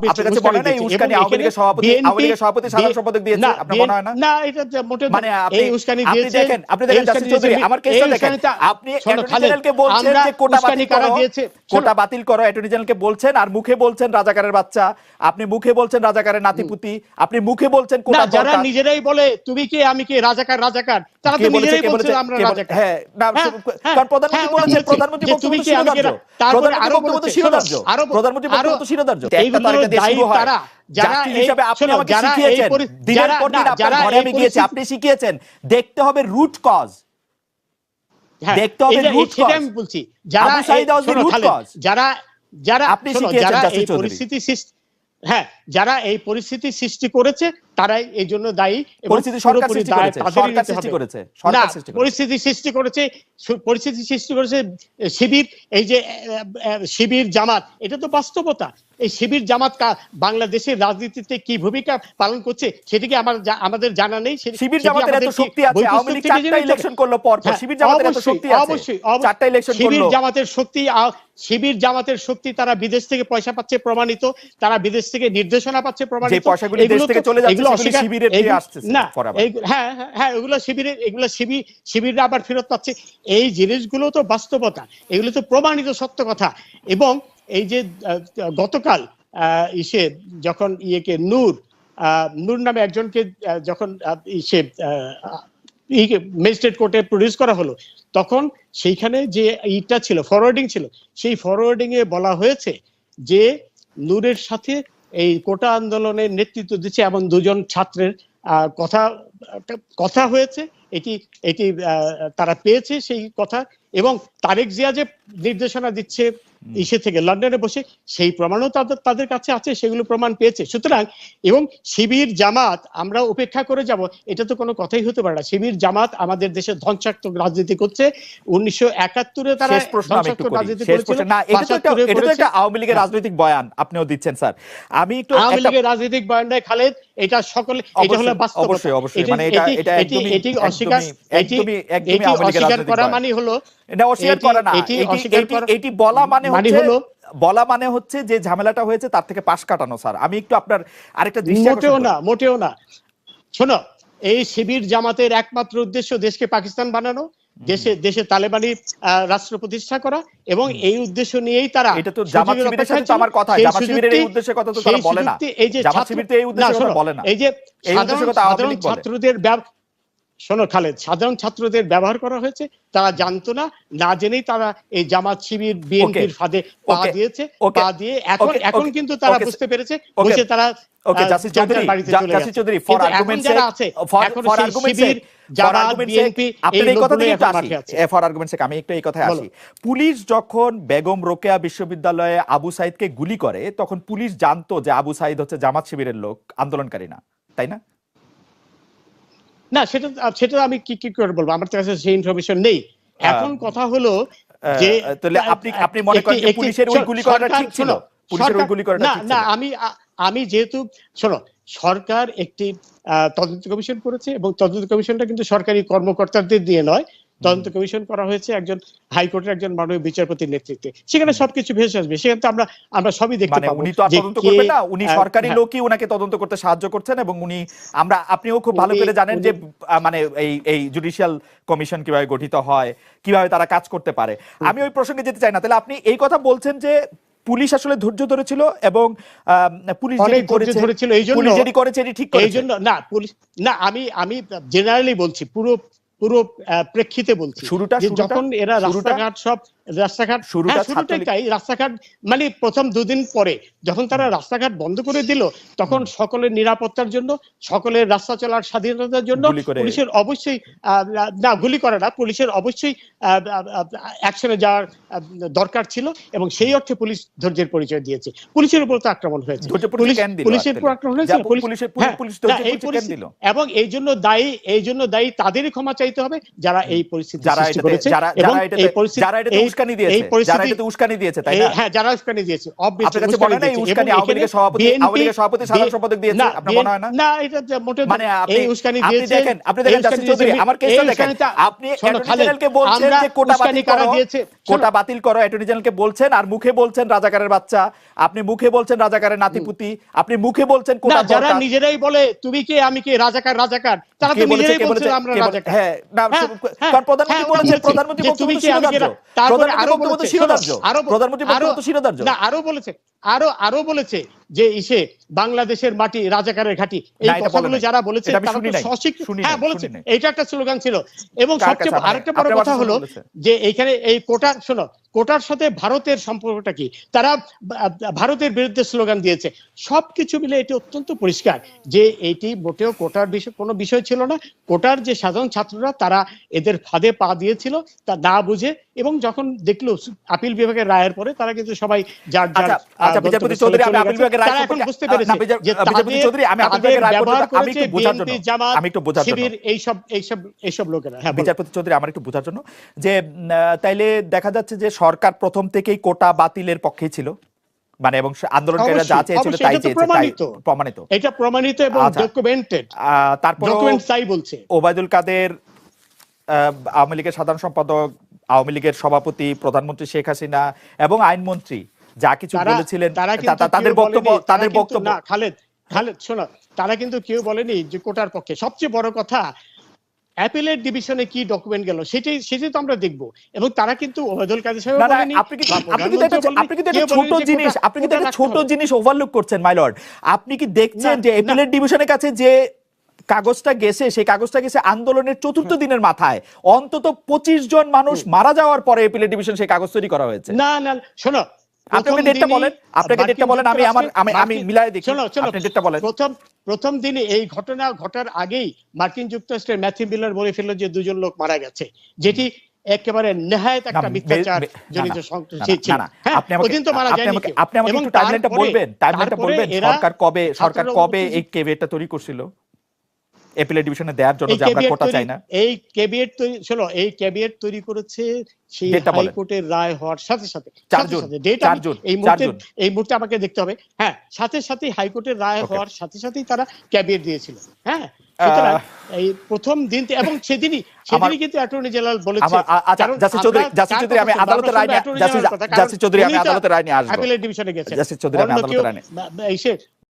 আপনার কাছে মনে হয় না এই উস্কানি আওয়ামী লীগের সভাপতি সাধারণ সম্পাদক দিয়েছে? আপনার মনে হয় না? না, এটা মোটেও মানে এই উস্কানি দিয়েছে। আপনি দেখেন জাসির চৌধুরী, আমার কেসটা দেখেন, আপনি অ্যাটর্নি জেনারেলকে বলছেন যে কোটা বাতিল করো, অ্যাটর্নি জেনারেলকে বলছেন, আর মুখে বলছেন রাজাকারের বাচ্চা, আপনি মুখে বলছেন রাজাকারের নাতিপুতি, আপনি মুখে বলছেন কোটা। যারা নিজেরাই বলে তুমি কে আমি কে, রাজাকার তারা তো নিজেরাই বলছে আমরা রাজাকার। হ্যাঁ, না, কারণ প্রধানমন্ত্রী বলেছেন, প্রধানমন্ত্রী বক্তব্য তো শিরোধার্য, প্রধানমন্ত্রী বক্তব্য তো শিরোধার্য, প্রধানমন্ত্রী বক্তব্য তো শিরোধার্য। একটা তারিখে দিয়ে শুরু হয়, জাস্টিস হিসেবে আপনি আমাকে শিখিয়েছেন, দিনের পর দিন আপনার ঘরে আমি গিয়েছি, আপনি শিখিয়েছেন দেখতে হবে রুট কজ, দেখতে হবে রুট কজ। আমি বলছি যারা আপনি শিখিয়েছেন জাসির চৌধুরী, যারা এই পরিস্থিতি সৃষ্টি করেছে তারাই এই জন্য দায়ী। পরিস্থিতি সরকার সৃষ্টি করেছে শিবির, এই যে শিবির জামাত, এটা তো বাস্তবতা। এই শিবির জামাত বাংলাদেশের রাজনীতিতে কি ভূমিকা পালন করছে সেটিকে আমাদের জানা নেই। শিবির জামাতের এত শক্তি আছে, আওয়ামী লীগ 4টা ইলেকশন করলো পর পর, শিবির জামাতের এত শক্তি আছে, অবশ্যই 4টা ইলেকশন করলো। শিবির জামাতের শক্তি, তারা বিদেশ থেকে পয়সা পাচ্ছে প্রমাণিত, তারা বিদেশ থেকে নির্দেশনা পাচ্ছে প্রমাণিত, যে পয়সাগুলো দেশ থেকে চলে যাচ্ছে সেগুলো শিবিরের দিয়ে আসছে না। এগুলো শিবিররা আবার ফেরত পাচ্ছে। এই জিনিসগুলো তো বাস্তবতা, এগুলো তো প্রমাণিত সত্য কথা। এবং এই যে গতকাল যখন নূর নামে একজনকে যখন ম্যাজিস্ট্রেট কোর্টে প্রডিউস করা হলো, তখন সেইখানে যে ইটা ছিল, ফরওয়ার্ডিং ছিল, সেই ফরওয়ার্ডিং এ বলা হয়েছে যে নূরের সাথে এই কোটা আন্দোলনের নেতৃত্ব দিচ্ছে এমন দুজন ছাত্রের কথা হয়েছে, এটি তারা পেয়েছে সেই কথা। এবং তারেক জিয়া যে নির্দেশনা দিচ্ছে থেকে লন্ডনে বসে, সেই প্রমাণও তাদের কাছে আছে, সেগুলো প্রমাণ পেয়েছে। সুতরাং এবং শিবির জামাত আমরা উপেক্ষা করে যাব এটা তো কোনো কথাই হতে পারে না। শিবির জামাত আমাদের দেশে ধ্বংসাত্মক রাজনীতি করছে। 1971-এ তারা ধ্বংসাত্মক রাজনীতি করেছিল। না, এটা তো একটা আওয়ামী লীগের রাজনৈতিক বয়ান আপনিও দিচ্ছেন স্যার। আমি একটু আওয়ামী লীগের রাজনৈতিক বয়ান নয় খালেদ, এটা সকলে, এটা হলো বাস্তবতা। অবশ্যই মানে এটা এটি অস্বীকার করা মানে হলো, এটা অস্বীকার করা না, এটি বলা মানে হচ্ছে যে ঝামেলাটা হয়েছে তার থেকে পাশ কাটানো। স্যার আমি একটু আপনার আরেকটা দৃষ্টি, মোটেও না। শোনো, এই শিবির জামাতের একমাত্র উদ্দেশ্য দেশকে পাকিস্তান বানানো, দেশে তালেবানি রাষ্ট্র প্রতিষ্ঠা করা, এবং এই উদ্দেশ্য নিয়েই তারা, এটা তো জামাত শিবিরের সাথে তো আমার কথা, জামাত শিবিরের এই উদ্দেশ্যের কথা তো তারা বলে না, জামাত শিবির তো এই উদ্দেশ্যের কথা বলে না, এই যে সাধারণ ছাত্রদের শোনো খালেদ, সাধারণ ছাত্রদের ব্যবহার করা হয়েছে, তারা জানতো না, না জেনেই তারা এই জামাত শিবির বিএনপির ফাঁদে পা দিয়ে এখন কিন্তু তারা বুঝতে পেরেছে, বুঝে তারা জাসির চৌধুরী ফর আর্গুমেন্টস আমি একটু এই কথায় আসি। পুলিশ যখন বেগম রোকেয়া বিশ্ববিদ্যালয়ে আবু সাইদকে গুলি করে, তখন পুলিশ জানতো যে আবু সাইদ হচ্ছে জামাত শিবিরের লোক, আন্দোলনকারী না, তাই না? না, সেটা আমি কি করে বলবো, আমার কাছে সেই ইনফরমেশন নেই। এখন কথা হলো যে তাহলে আপনি মনে করেন যে পুলিশের ওই গুলি করাটা ঠিক ছিল? পুলিশের ওই গুলি করাটা ঠিক ছিল? না, আমি যেহেতু শোনো, সরকার একটি তদন্ত কমিশন করেছে, এবং তদন্ত কমিশনটা কিন্তু সরকারি কর্মকর্তাদের দিয়ে নয়, তদন্ত কমিশন করা হয়েছে একজন হাইকোর্টের একজন মাননীয় বিচারপতির নেতৃত্বে। সেখানে সবকিছু ভেসে আসবে, সেখানে তো আমরা সবই দেখতে পাবো। উনি তো তদন্ত করবেন না, উনি সরকারি লোকই ওনাকে তদন্ত করতে সাহায্য করছেন, এবং আপনিও খুব ভালো করে জানেন যে মানে এই জুডিশিয়াল কমিশন কিভাবে গঠিত হয়, কিভাবে তারা কাজ করতে পারে। আমি ওই প্রসঙ্গে যেতে চাই না। তাহলে আপনি এই কথা বলছেন যে পুলিশ আসলে ধৈর্য ধরেছিল, এবং পুলিশ যেটি করেছে এটি ঠিক করেছে। এইজন্য না, পুলিশ না, আমি জেনারেলি বলছি, পুরো প্রেক্ষিতে বলছি, যখন এরা রাস্তাঘাট মানে প্রথম দুদিন পরে যখন তারা রাস্তাঘাট বন্ধ করে দিল, তখন সকলের নিরাপত্তার জন্য, সকলের রাস্তা চলার স্বাধীনতার জন্য পুলিশের অবশ্যই গুলি করে না, পুলিশের অবশ্যই অ্যাকশনে যাওয়ার দরকার ছিল, এবং সেই অর্থে পুলিশ ধৈর্যের পরিচয় দিয়েছে। পুলিশের উপর তো আক্রমণ হয়েছে, পুলিশের উপর আক্রমণ হয়েছে, এবং এই জন্য দায়ী তাদেরই ক্ষমা চাইতে হবে যারা এই পরিস্থিতি সৃষ্টি করেছে, এবং এই পরিস্থিতি উস্কানি দিয়েছে, যারা এটাতে উস্কানি দিয়েছে, তাই না? হ্যাঁ, যারা উস্কানি দিয়েছে, আপনার কাছে মনে হয় না এই উস্কানি আওয়ামী লীগের সভাপতি, আওয়ামী লীগের সভাপতি, সাধারণ সম্পাদক দিয়েছে? আপনার মনে হয় না? না, এটা মোটেও মানে এই উস্কানি আপনি দিয়েছে, দেখেন, আপনি দেখেন জাসির চৌধুরী, আমার কেসটা দেখেন, আপনি অ্যাটর্নি জেনারেলকে বলছেন যে কোটা বাতিল করো, কোটা বাতিল করো, অ্যাটর্নি জেনারেলকে বলছেন, আর মুখে বলছেন রাজাকারের বাচ্চা, আপনি মুখে বলছেন রাজাকারের নাতিপুতি, আপনি মুখে বলছেন কোটা দরকার। যারা নিজেরাই বলে তুমি কে আমি কে, রাজাকার রাজাকার, তারা তো নিজেরাই বলছে আমরা রাজাকার। হ্যাঁ, না, কারণ প্রধানমন্ত্রী বলেছেন, প্রধানমন্ত্রী বক্তব্য তো শিরোধার্য, প্রধানমন্ত্রী বক্তব্য তো শিরোধার্য, প্রধানমন্ত্রী বক্তব্য তো শিরোধার্য। না, আরো বলেছে যে ইসে বাংলাদেশের মাটি রাজাকারের ঘাঁটি, এই কথাগুলো যারা বলেছে তারা তো সশিক্ষিত। হ্যাঁ, বলেছে, এটা একটা স্লোগান ছিল। এবং সবচেয়ে আরেকটা বড় কথা হলো যে এইখানে এই কোটার, শোনো, কোটার সাথে ভারতের সম্পর্কটা কি, তারা ভারতের বিরুদ্ধে স্লোগান দিয়েছে। সবকিছু মিলে এটি অত্যন্ত পরিষ্কার যে এটি মোটেও কোটার বিষয় কোনো বিষয় ছিল না। কোটার যে সাধারণ ছাত্ররা তারা এদের ফাঁদে পা দিয়েছিল তা না বুঝে, এবং যখন দেখলো আপিল বিভাগের রায়ের পরে তারা কিন্তু সবাই যার বিচারপতি চৌধুরী, আমি আপিল বিভাগের রায় এখন বুঝতে পেরেছে যে বিচারপতি চৌধুরী, আমি আপিল বিভাগের রায় আমি একটু বোঝার জন্য, আমি একটু বোঝার জন্য, এইসব লোকেরা। হ্যাঁ, বিচারপতি চৌধুরী, আমার একটু বোঝার জন্য যে তাইলে দেখা যাচ্ছে যে সরকার প্রথম থেকেই কোটা বাতিলের পক্ষে ছিল, মানে, এবং আন্দোলনকারীরা যা চেয়েছিল তাই চেয়েছে, প্রমাণিত, এটা প্রমাণিত এবং ডকুমেন্টেড। তারপর ডকুমেন্ট তাই বলছে। ওবায়দুল কাদের, আওয়ামী লীগের সাধারণ সম্পাদক, আওয়ামী লীগের সভাপতি, প্রধানমন্ত্রী শেখ হাসিনা এবং আইনমন্ত্রী যা কিছু বলেছিলেন, তাদের বক্তব্য না, খালেদ শোনো, তারা কিন্তু কেউ বলেনি যে কোটার পক্ষে। সবচেয়ে বড় কথা, অ্যাপিলেট ডিভিশনে কি ডকুমেন্ট গেল সেটাই তো আমরা দেখব। এবং তারা কিন্তু ওবায়দুল কাদের সাহেব বলেনি, আপনি কিন্তু একটা ছোট জিনিস ওভারলুক করছেন মাই লর্ড। আপনি কি দেখছেন যে অ্যাপিলেট ডিভিশনের কাছে যে কাগজটা গেছে, সেই কাগজটা গেছে আন্দোলনের চতুর্থ দিনের মাথায়, অন্তত 25 জন মানুষ মারা যাওয়ার পরে অ্যাপিলেট ডিভিশন সেই কাগজ তৈরি করা হয়েছে। না, শোনো, আপনাকে ডেটটা বলেন, আমি মিলায়ে দেখি, আপনি ডেটটা বলেন। প্রথম দিনে এই ঘটনা ঘটার আগেই মার্কিন যুক্তরাষ্ট্রের ম্যাথিউ মিলার বলে ফেলল যে 2 জন লোক মারা গেছে, যেটি একেবারে নেহায়েত একটা মিথ্যাচার জনিত সংগঠন ছিল। আপনি আমাকে একটু টাইমলাইনটা বলবেন, সরকার কবে এই কেভিয়েটটা তৈরি করছিল অ্যাপিলেট ডিভিশনে দেওয়ার জন্য যে আমরা কোটা চাই না? এই কেভিয়েট তৈরি, শোনো, এই কেভিয়েট তৈরি করেছে সেই হাইকোর্টের রায় হওয়ার সাথে সাথে, 4 জুন, এই মুহূর্তে আমাকে দেখতে হবে। হ্যাঁ, সাথে হাইকোর্টের রায় হওয়ার সাথেই তারা কেভিয়েট দিয়েছিল। হ্যাঁ, সুতরাং এই প্রথম দিন এবং সেদিনই কিন্তু অ্যাটর্নি জেনারেল বলেছে। জাসির চৌধুরী, আমি আদালতের রায় নিয়ে আসবো। অ্যাপিলেট ডিভিশনে গেছে। জাসির চৌধুরী, আমি আদালতের রায় নিয়ে অন্য কেউ এসে